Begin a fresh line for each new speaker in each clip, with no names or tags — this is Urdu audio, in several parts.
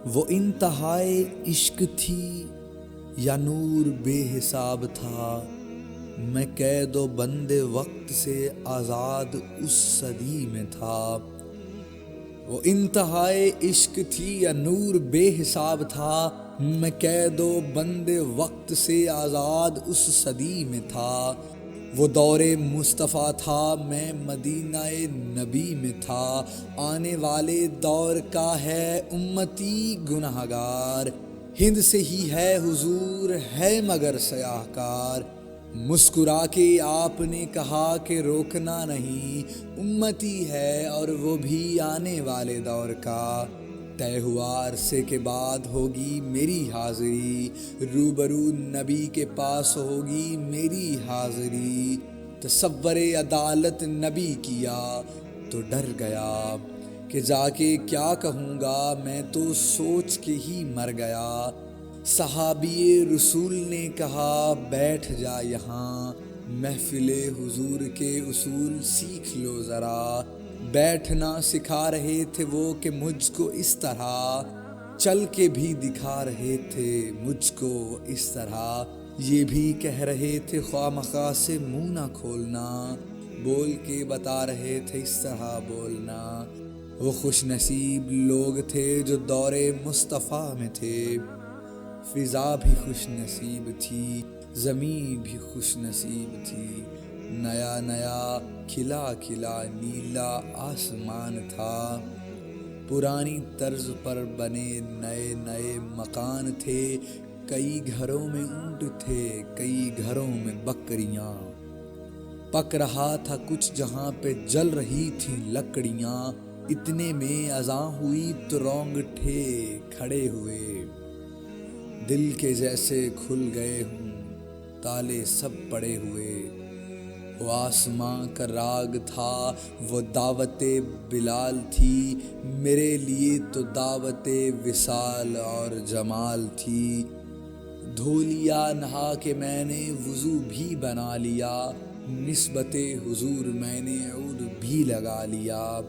وہ انتہائے عشق تھی یا نور بے حساب تھا، میں قید و بند وقت سے آزاد اس صدی میں تھا۔ وہ انتہائے عشق تھی یا نور بے حساب تھا، میں قید و بند وقت سے آزاد اس صدی میں تھا۔ وہ دور مصطفیٰ تھا، میں مدینہ نبی میں تھا، آنے والے دور کا ہے امتی گنہگار، ہند سے ہی ہے حضور ہے مگر سیاہ کار۔ مسکرا کے آپ نے کہا کہ روکنا نہیں، امتی ہے اور وہ بھی آنے والے دور کا، طے ہوا عرصے کے بعد ہوگی میری حاضری، روبرو نبی کے پاس ہوگی میری حاضری۔ تصور عدالت نبی کیا تو ڈر گیا کہ جا کے کیا کہوں گا، میں تو سوچ کے ہی مر گیا۔ صحابی رسول نے کہا بیٹھ جا یہاں، محفل حضور کے اصول سیکھ لو ذرا۔ بیٹھنا سکھا رہے تھے وہ کہ مجھ کو اس طرح، چل کے بھی دکھا رہے تھے مجھ کو اس طرح۔ یہ بھی کہہ رہے تھے خواہ مخواہ سے منہ نہ کھولنا، بول کے بتا رہے تھے اس طرح بولنا۔ وہ خوش نصیب لوگ تھے جو دور مصطفیٰ میں تھے، فضا بھی خوش نصیب تھی، زمین بھی خوش نصیب تھی، نیا نیا کھلا کھلا نیلا آسمان تھا۔ پرانی طرز پر بنے نئے نئے مکان تھے، کئی گھروں میں اونٹ تھے کئی گھروں میں بکریاں، پک رہا تھا کچھ جہاں پہ جل رہی تھیں لکڑیاں، اتنے میں اذاں ہوئی تو رونگٹے کھڑے ہوئے، دل کے جیسے کھل گئے ہوں تالے سب پڑے ہوئے۔ وہ آسماں کا راگ تھا وہ دعوت بلال تھی، میرے لیے تو دعوت وصال اور جمال تھی۔ دھو لیا نہا کے میں نے وضو بھی بنا لیا، نسبت حضور میں نے عود بھی لگا لیا۔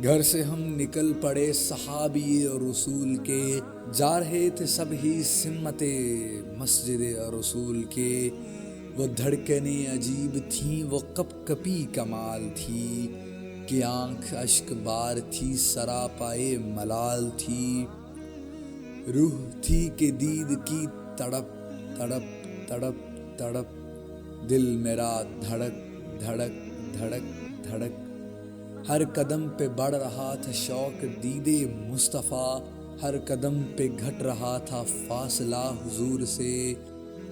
گھر سے ہم نکل پڑے صحابی اور رسول کے، جا رہے تھے سب ہی سمت مسجد رسول کے۔ وہ دھڑکنیں عجیب تھیں وہ کپ کپی کمال تھی، کہ آنکھ اشک بار تھی سراپائے ملال تھی، روح تھی کہ دید کی تڑپ تڑپ تڑپ تڑپ، دل میرا دھڑک دھڑک دھڑک دھڑک، ہر قدم پہ بڑھ رہا تھا شوق دید مصطفیٰ، ہر قدم پہ گھٹ رہا تھا فاصلہ حضور سے۔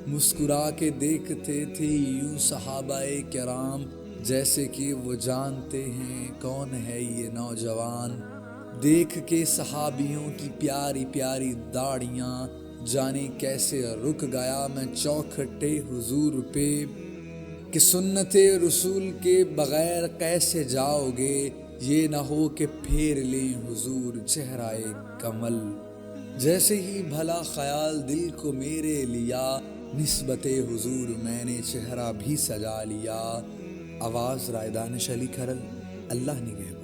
مسکرا کے دیکھتے تھے یوں صحابہ کرام، جیسے کہ وہ جانتے ہیں کون ہے یہ نوجوان۔ دیکھ کے صحابیوں کی پیاری پیاری داڑیاں، جانے کیسے رک گیا میں چوکھٹے حضور پہ، کہ سنت رسول کے بغیر کیسے جاؤ گے، یہ نہ ہو کہ پھیر لیں حضور چہرہ کمل۔ جیسے ہی بھلا خیال دل کو میرے لیا، نسبت حضور میں نے چہرہ بھی سجا لیا۔ آواز رائے دانش علی کھرل، اللہ نگہبان۔